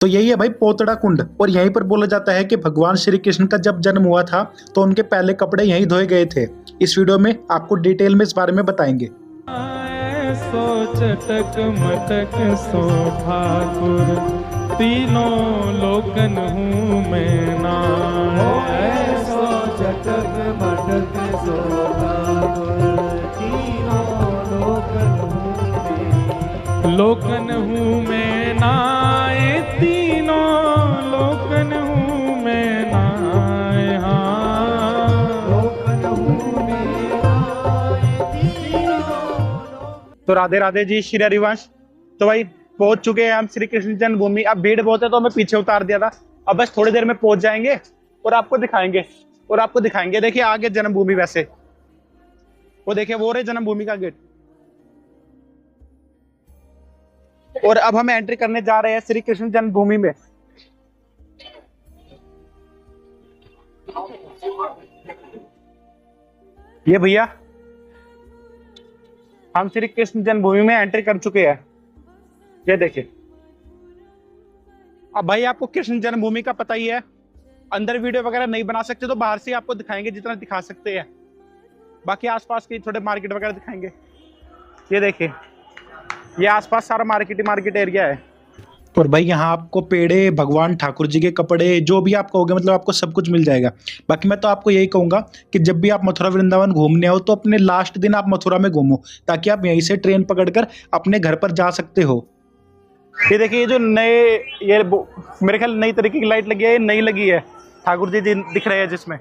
तो यही है भाई पोतड़ा कुंड, और यहीं पर बोला जाता है कि भगवान श्री कृष्ण का जब जन्म हुआ था तो उनके पहले कपड़े यहीं धोए गए थे। इस वीडियो में आपको डिटेल में इस बारे में बताएंगे। सो चटक मटक सो ठाकुर, तीनों लोकन हूँ मैं नाय। सो चटक मटक सो ठाकुर, तीनों लोकन हूँ मैं नाय, तीनों लोकन हूँ मैं नाय। तो राधे राधे जी, श्री हरिवंश। तो भाई पहुंच चुके हैं हम श्री कृष्ण जन्मभूमि। अब भीड़ बहुत है तो हमें पीछे उतार दिया था। अब बस थोड़ी देर में पहुंच जाएंगे और आपको दिखाएंगे। देखिए आगे जन्मभूमि, वैसे वो देखिए वो रहे जन्मभूमि का गेट। और अब हम एंट्री करने जा रहे हैं श्री कृष्ण जन्मभूमि में। ये भैया हम श्री कृष्ण जन्मभूमि में एंट्री कर चुके हैं। ये देखिए। अब भाई आपको कृष्ण जन्मभूमि का पता ही है, अंदर वीडियो वगैरह नहीं बना सकते तो बाहर से आपको दिखाएंगे जितना दिखा सकते हैं। बाकी आसपास के थोड़े मार्केट वगैरह दिखाएंगे। ये देखिए, ये आसपास सारा मार्केट एरिया है। और भाई यहाँ आपको पेड़े, भगवान ठाकुर जी के कपड़े, जो भी आप कहोगे मतलब आपको सब कुछ मिल जाएगा। बाकी मैं तो आपको यही कहूंगा कि जब भी आप मथुरा वृंदावन घूमने आओ तो अपने लास्ट दिन आप मथुरा में घूमो, ताकि आप यहीं से ट्रेन पकड़कर अपने घर पर जा सकते हो। ये देखिए, ये जो ये मेरे ख्याल नई तरीके की लाइट लगी है, ये नई लगी है, ठाकुर जी दिख रहे हैं जिसमें।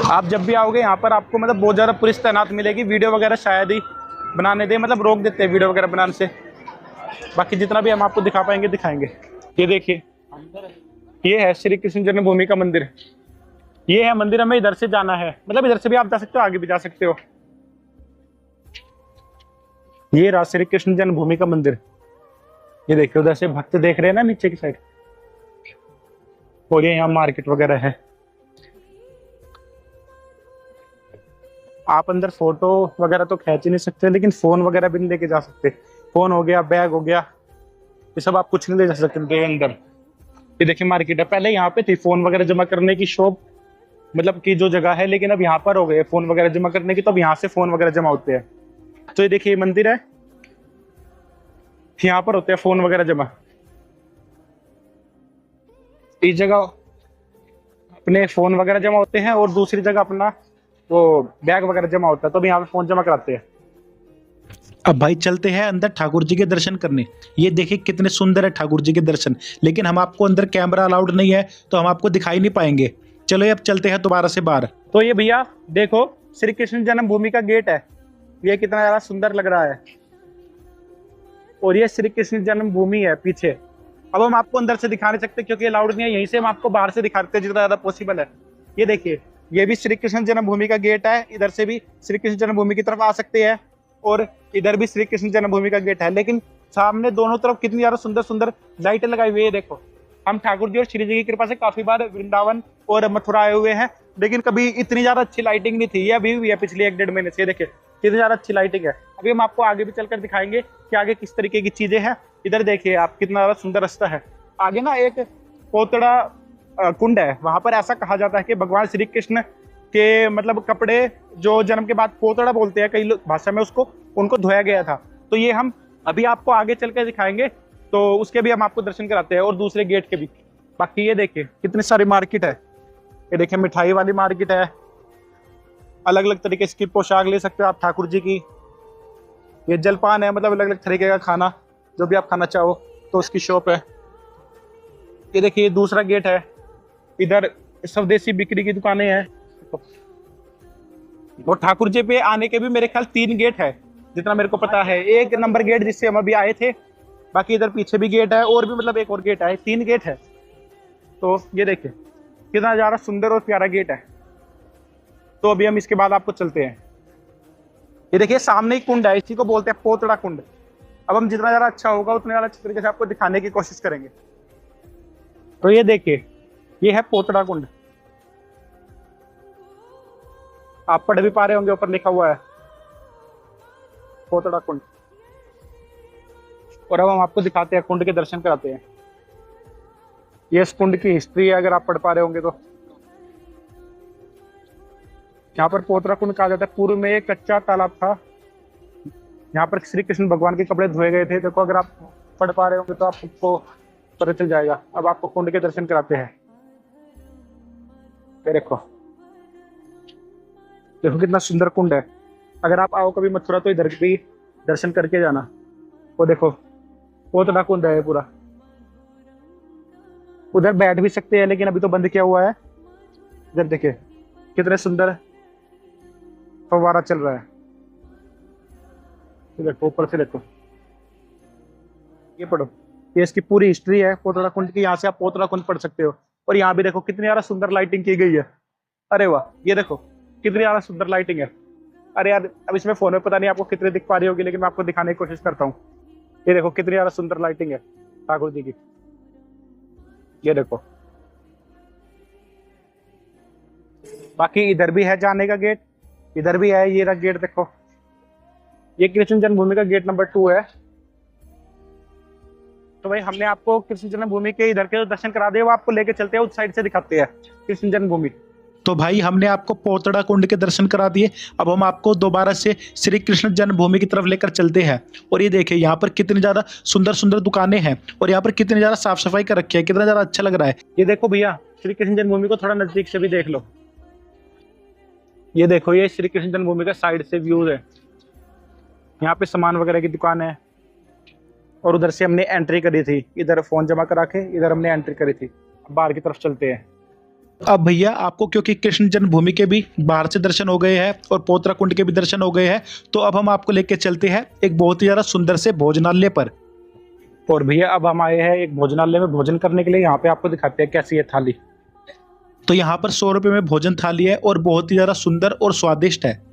आप जब भी आओगे यहाँ पर आपको मतलब बहुत ज़्यादा पुलिस तैनात मिलेगी। वीडियो वगैरह शायद ही बनाने दे, मतलब रोक देते हैं वीडियो वगैरह बनाने से। बाकी जितना भी हम आपको दिखा पाएंगे दिखाएंगे। ये देखिए, ये है श्री कृष्ण जन्मभूमि का मंदिर। ये है मंदिर, हमें इधर से जाना है, मतलब इधर से भी आप जा सकते हो, आगे भी जा सकते हो। ये रहा श्री कृष्ण जन्मभूमि का मंदिर। ये देखिए, उधर से भक्त देख रहे हैं ना नीचे की साइड। और ये यहाँ मार्केट वगैरह है। आप अंदर फोटो वगैरह तो खींच ही नहीं सकते, लेकिन फोन वगैरह भी नहीं लेके जा सकते। फोन हो गया, बैग हो गया, ये सब आप कुछ नहीं ले जा सकते अंदर। ये देखिए मार्केट है, पहले यहाँ पे थी फोन वगैरह जमा करने की शॉप, मतलब की जो जगह है, लेकिन अब यहाँ पर हो गए फोन वगैरह जमा करने की, तो अब यहाँ से फोन वगैरह जमा होते हैं। तो ये देखिए मंदिर है, यहाँ पर होते हैं फोन वगैरह जमा। इस जगह अपने फोन वगैरह जमा होते हैं और दूसरी जगह अपना वो बैग वगैरह जमा होता है, तो भी यहाँ पे फोन जमा कराते हैं। अब भाई चलते हैं अंदर ठाकुर जी के दर्शन करने। ये देखिए कितने सुंदर है ठाकुर जी के दर्शन, लेकिन हम आपको अंदर कैमरा अलाउड नहीं है तो हम आपको दिखाई नहीं पाएंगे। चलो अब चलते हैं दोबारा से बाहर। तो ये भैया देखो, श्री कृष्ण जन्मभूमि का गेट है, ये कितना ज्यादा सुंदर लग रहा है। और ये श्री कृष्ण जन्मभूमि है पीछे। अब हम आपको अंदर से दिखा नहीं सकते क्योंकि अलाउड नहीं है, यहीं से हम आपको बाहर से दिखाते हैं जितना ज्यादा पॉसिबल है। ये देखिए, ये भी श्री कृष्ण जन्मभूमि का गेट है, इधर से भी श्री कृष्ण जन्मभूमि की तरफ आ सकते हैं, और इधर भी श्री कृष्ण जन्मभूमि का गेट है। लेकिन सामने दोनों तरफ कितनी ज्यादा सुंदर सुंदर लाइटें लगाई हुई है। देखो, हम ठाकुर जी और श्री जी की कृपा से काफी बार वृंदावन और मथुरा आए हुए हैं, लेकिन कभी इतनी ज्यादा अच्छी लाइटिंग नहीं थी। ये अभी हुई है पिछले 1-1.5 महीने से। देखिए कितनी ज्यादा अच्छी लाइटिंग है। अभी हम आपको आगे भी चलकर दिखाएंगे कि आगे किस तरीके की चीजें हैं। इधर देखिए आप, कितना ज्यादा सुंदर रास्ता है। आगे ना एक पोतड़ा कुंड है, वहां पर ऐसा कहा जाता है कि भगवान श्री कृष्ण के मतलब कपड़े जो जन्म के बाद पोतड़ा बोलते हैं कई भाषा में उसको, उनको धोया गया था। तो ये हम अभी आपको आगे चलकर दिखाएंगे, तो उसके भी हम आपको दर्शन कराते हैं और दूसरे गेट के भी। बाकी ये देखिए कितनी सारी मार्केट है। ये देखिए मिठाई वाली मार्केट है, अलग अलग तरीके की पोशाक ले सकते हो आप ठाकुर जी की। ये जलपान है, मतलब अलग अलग तरीके का खाना, जो भी आप खाना चाहो तो उसकी शॉप है। ये देखिए दूसरा गेट है, इधर स्वदेशी बिक्री की दुकानें हैं। और ठाकुर जी पे आने के भी मेरे ख्याल 3 गेट है जितना मेरे को पता है। एक नंबर गेट जिससे हम अभी आए थे, बाकी इधर पीछे भी गेट है और भी मतलब एक और गेट है, 3 गेट है। तो ये देखिए कितना ज्यादा सुंदर और प्यारा गेट है। तो अभी हम इसके बाद आपको चलते हैं। ये देखिए सामने ही कुंड है, इसी को बोलते हैं पोतड़ा कुंड। अब हम जितना ज्यादा अच्छा होगा उतने ज्यादा अच्छे तरीके से आपको दिखाने की कोशिश करेंगे। तो ये देखिए, ये है पोतड़ा कुंड। आप पढ़ भी पा रहे होंगे, ऊपर लिखा हुआ है पोतड़ा कुंड। और अब हम आपको दिखाते हैं, कुंड के दर्शन कराते हैं। ये इस कुंड की हिस्ट्री है, अगर आप पढ़ पा रहे होंगे तो। यहाँ पर पोतरा कुंड कहा जाता है। पूर्व में एक कच्चा तालाब था, यहाँ पर श्री कृष्ण भगवान के कपड़े धोए गए थे। देखो, अगर आप पढ़ पा रहे होंगे तो आपको पता चल जाएगा। अब आपको कुंड के दर्शन कराते हैं। ये देखो, देखो कितना सुंदर कुंड है। अगर आप आओ कभी मथुरा तो इधर भी दर्शन करके जाना। वो देखो, पोतरा कुंड है पूरा। उधर बैठ भी सकते हैं, लेकिन अभी तो बंद किया हुआ है। इधर देखिए कितने सुंदर फव्वारा चल रहा है। देखो ऊपर से देखो, ये पढ़ो, ये इसकी पूरी हिस्ट्री है पोतरा कुंड की। यहाँ से आप पोतरा कुंड पढ़ सकते हो। और यहाँ भी देखो कितनी ज्यादा सुंदर लाइटिंग की गई है। अरे वाह, ये देखो कितनी ज्यादा सुंदर लाइटिंग है। अरे यार, अब इसमें फोन में पता नहीं आपको कितने दिख पा रही होगी, लेकिन मैं आपको दिखाने की कोशिश करता हूँ। ये देखो कितनी ज्यादा सुंदर लाइटिंग है ठाकुर जी की। ये देखो, बाकी इधर भी है जाने का गेट, इधर भी है। ये रहा गेट, देखो ये कृष्ण जन्मभूमि का गेट नंबर 2 है। तो भाई हमने आपको कृष्ण जन्मभूमि के इधर के जो दर्शन करा दिए, वो आपको लेके चलते हैं, उस साइड से दिखाते हैं कृष्ण जन्मभूमि। तो भाई हमने आपको पोतड़ा कुंड के दर्शन करा दिए। अब हम आपको दोबारा से श्री कृष्ण जन्मभूमि की तरफ लेकर चलते हैं। और ये देखिए यहाँ पर कितनी ज्यादा सुंदर सुंदर दुकानें हैं, और यहाँ पर कितनी ज्यादा साफ सफाई कर रखी है, कितना ज्यादा अच्छा लग रहा है। ये देखो भैया, श्री कृष्ण जन्मभूमि को थोड़ा नजदीक से भी देख लो। ये देखो, ये श्री कृष्ण जन्मभूमि का साइड से व्यू है। यहाँ पे सामान वगैरह की दुकान है, और उधर से हमने एंट्री करी थी। इधर फोन जमा करा के इधर हमने एंट्री करी थी। अब बाहर की तरफ चलते हैं। अब भैया आपको क्योंकि कृष्ण जन्मभूमि के भी बाहर से दर्शन हो गए हैं और पोतरा कुंड के भी दर्शन हो गए हैं, तो अब हम आपको लेके चलते हैं एक बहुत ही ज्यादा सुंदर से भोजनालय पर। और भैया अब हम आए हैं एक भोजनालय में भोजन करने के लिए। यहाँ पे आपको दिखाते हैं कैसी है थाली। तो यहाँ पर 100 रुपये में भोजन थाली है, और बहुत ही ज्यादा सुंदर और स्वादिष्ट है।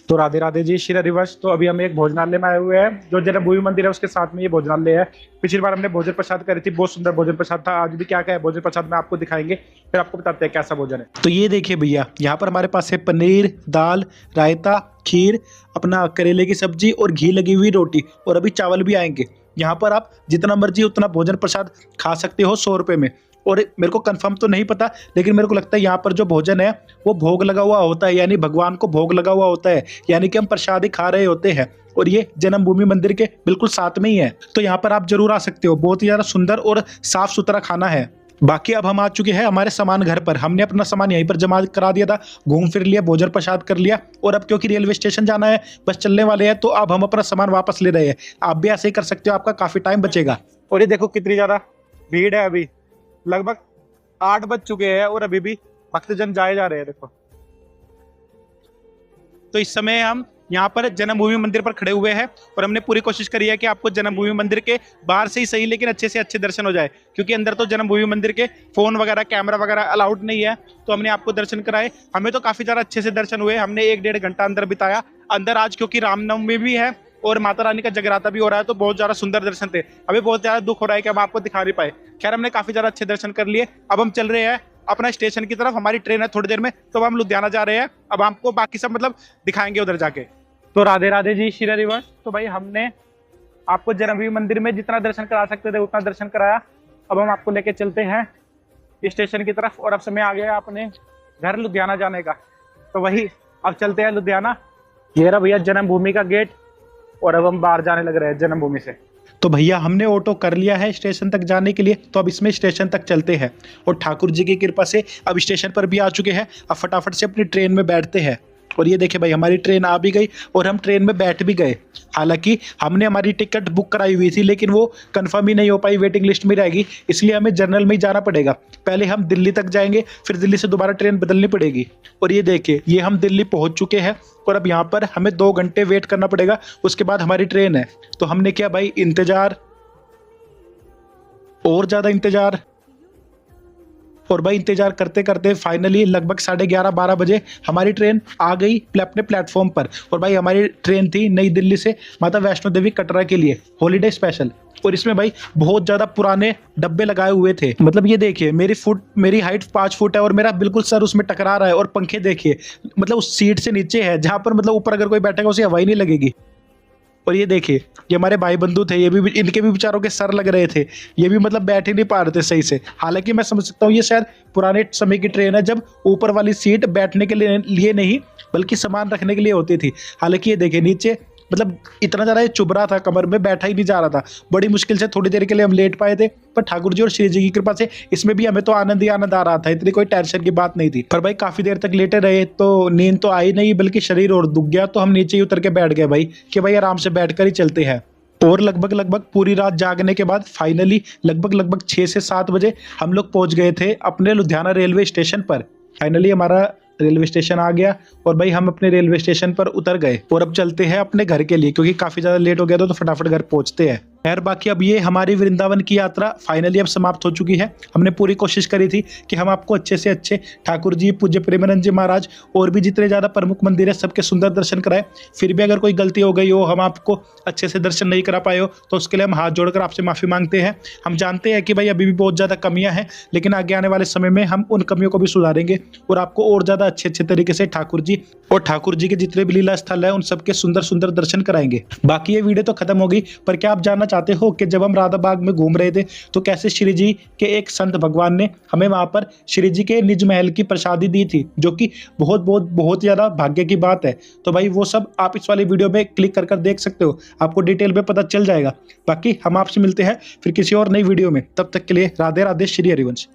तो राधे राधे जी, श्री हरिवंश। तो अभी हम एक भोजनालय में आए हुए हैं, जो जन्मभूमि मंदिर है उसके साथ में ये भोजनालय है। पिछली बार हमने भोजन प्रसाद करी थी, बहुत सुंदर भोजन प्रसाद था। आज भी क्या क्या है भोजन प्रसाद में आपको दिखाएंगे, फिर आपको बताते हैं कैसा भोजन है। तो ये देखिए भैया, यहाँ पर हमारे पास है पनीर, दाल, रायता, खीर, अपना करेले की सब्जी और घी लगी हुई रोटी, और अभी चावल भी आएंगे। यहाँ पर आप जितना मर्जी उतना भोजन प्रसाद खा सकते हो 100 रुपये में। और मेरे को कंफर्म तो नहीं पता, लेकिन मेरे को लगता है यहाँ पर जो भोजन है वो भोग लगा हुआ होता है, यानी भगवान को भोग लगा हुआ होता है, यानी कि हम प्रसाद ही खा रहे होते हैं। और ये जन्मभूमि मंदिर के बिल्कुल साथ में ही है, तो यहाँ पर आप जरूर आ सकते हो। बहुत ही ज्यादा सुंदर और साफ सुथरा खाना है। बाकी अब हम आ चुके हैं हमारे सामान घर पर। हमने अपना सामान यहीं पर जमा करा दिया था, घूम फिर लिया, भोजन प्रसाद कर लिया, और अब क्योंकि रेलवे स्टेशन जाना है, बस चलने वाले हैं, तो अब हम अपना सामान वापस ले रहे हैं। आप भी ऐसे ही कर सकते हो, आपका काफी टाइम बचेगा। और ये देखो कितनी ज्यादा भीड़ है। अभी लगभग 8 बज चुके हैं और अभी भी भक्तजन जाए जा रहे हैं। देखो, तो इस समय हम यहाँ पर जन्मभूमि मंदिर पर खड़े हुए हैं, और हमने पूरी कोशिश करी है कि आपको जन्मभूमि मंदिर के बाहर से ही सही, लेकिन अच्छे से अच्छे दर्शन हो जाए, क्योंकि अंदर तो जन्मभूमि मंदिर के फोन वगैरह, कैमरा वगैरह अलाउड नहीं है। तो हमने आपको दर्शन कराए। हमें तो काफी ज्यादा अच्छे से दर्शन हुए। हमने 1-1.5 घंटा अंदर बिताया। अंदर आज क्योंकि रामनवमी भी है और माता रानी का जगराता भी हो रहा है, तो बहुत ज्यादा सुंदर दर्शन थे। अभी बहुत ज्यादा दुख हो रहा है कि हम आपको दिखा नहीं पाए। खैर, हमने काफी ज्यादा अच्छे दर्शन कर लिए। अब हम चल रहे हैं अपना स्टेशन की तरफ। हमारी ट्रेन है थोड़ी देर में, तो हम लुधियाना जा रहे हैं। अब आपको बाकी सब दिखाएंगे उधर जाके। तो राधे राधे जी, श्री हरिवंश। तो भाई हमने आपको जन्मभूमि मंदिर में जितना दर्शन करा सकते थे उतना दर्शन कराया। अब हम आपको लेके चलते हैं स्टेशन की तरफ, और अब समय आ गया अपने घर लुधियाना जाने का। तो वही अब चलते हैं लुधियाना। ये रहा भैया जन्मभूमि का गेट, और अब हम बाहर जाने लग रहे हैं जन्मभूमि से। तो भैया हमने ऑटो कर लिया है स्टेशन तक जाने के लिए, तो अब इसमें स्टेशन तक चलते हैं। और ठाकुर जी की कृपा से अब स्टेशन पर भी आ चुके हैं। अब फटाफट से अपनी ट्रेन में बैठते हैं। और ये देखिए भाई, हमारी ट्रेन आ भी गई और हम ट्रेन में बैठ भी गए। हालांकि हमने हमारी टिकट बुक कराई हुई थी, लेकिन वो कंफर्म ही नहीं हो पाई, वेटिंग लिस्ट में रहेगी, इसलिए हमें जनरल में ही जाना पड़ेगा। पहले हम दिल्ली तक जाएंगे, फिर दिल्ली से दोबारा ट्रेन बदलनी पड़ेगी। और ये देखिए, ये हम दिल्ली पहुंच चुके हैं, और अब यहाँ पर हमें 2 घंटे वेट करना पड़ेगा, उसके बाद हमारी ट्रेन है। तो हमने किया भाई इंतजार, और ज्यादा इंतजार, और भाई इंतजार करते करते फाइनली लगभग 11:30-12 बजे हमारी ट्रेन आ गई अपने प्लेटफॉर्म पर। और भाई हमारी ट्रेन थी नई दिल्ली से माता वैष्णो देवी कटरा के लिए, हॉलीडे स्पेशल। और इसमें भाई बहुत ज्यादा पुराने डब्बे लगाए हुए थे। मतलब ये देखिए, मेरी हाइट 5 फुट है और मेरा बिल्कुल सर उसमें टकरा रहा है। और पंखे देखिए, मतलब उस सीट से नीचे है, जहां पर मतलब ऊपर अगर कोई बैठेगा उसे हवा ही नहीं लगेगी। और ये देखिए, ये हमारे भाई बंधु थे, ये भी इनके भी बेचारों के सर लग रहे थे, ये भी मतलब बैठ ही नहीं पा रहे थे सही से। हालांकि मैं समझ सकता हूँ ये शायद पुराने समय की ट्रेन है, जब ऊपर वाली सीट बैठने के लिए नहीं बल्कि सामान रखने के लिए होती थी। हालांकि ये देखिए नीचे मतलब इतना ज़्यादा ये चुभ रहा था, कमर में बैठा ही नहीं जा रहा था। बड़ी मुश्किल से थोड़ी देर के लिए हम लेट पाए थे, पर ठाकुर जी और श्री जी की कृपा से इसमें भी हमें तो आनंद ही आनंद आ रहा था, इतनी कोई टेंशन की बात नहीं थी। पर भाई काफ़ी देर तक लेटे रहे तो नींद तो आई नहीं बल्कि शरीर और दुख गया, तो हम नीचे ही उतर के बैठ गए भाई कि भाई आराम से बैठ कर ही चलते हैं। और लगभग पूरी रात जागने के बाद फाइनली लगभग 6 से 7 बजे हम लोग पहुंच गए थे अपने लुधियाना रेलवे स्टेशन पर। फाइनली हमारा रेलवे स्टेशन आ गया और भाई हम अपने रेलवे स्टेशन पर उतर गए और अब चलते हैं अपने घर के लिए, क्योंकि काफी ज्यादा लेट हो गया तो फटाफट घर पहुंचते हैं। खैर बाकी अब ये हमारी वृंदावन की यात्रा फाइनली अब समाप्त हो चुकी है। हमने पूरी कोशिश करी थी कि हम आपको अच्छे से अच्छे ठाकुर जी, पूज्य प्रेमानंद जी महाराज और भी जितने ज्यादा प्रमुख मंदिर है सबके सुंदर दर्शन कराए। फिर भी अगर कोई गलती हो गई हो, हम आपको अच्छे से दर्शन नहीं करा पाए हो, तो उसके लिए हम हाथ जोड़कर आपसे माफी मांगते हैं। हम जानते हैं कि भाई अभी भी बहुत ज्यादा कमियां हैं, लेकिन आगे आने वाले समय में हम उन कमियों को भी सुधारेंगे और आपको और ज्यादा अच्छे तरीके से ठाकुर जी और ठाकुर जी के जितने भी लीला स्थल है उन सबके सुंदर दर्शन कराएंगे। बाकी ये वीडियो तो खत्म हो गई, पर क्या आप जानना चाहते हो कि जब हम राधा बाग में घूम रहे थे तो कैसे श्री जी के एक संत भगवान ने हमें वहां पर श्री जी के निज महल की प्रसादी दी थी, जो कि बहुत ज्यादा भाग्य की बात है। तो भाई वो सब आप इस वाली वीडियो में क्लिक कर देख सकते हो, आपको डिटेल में पता चल जाएगा। बाकी हम आपसे मिलते हैं फिर किसी और नई वीडियो में, तब तक के लिए राधे राधे, श्री हरिवंश।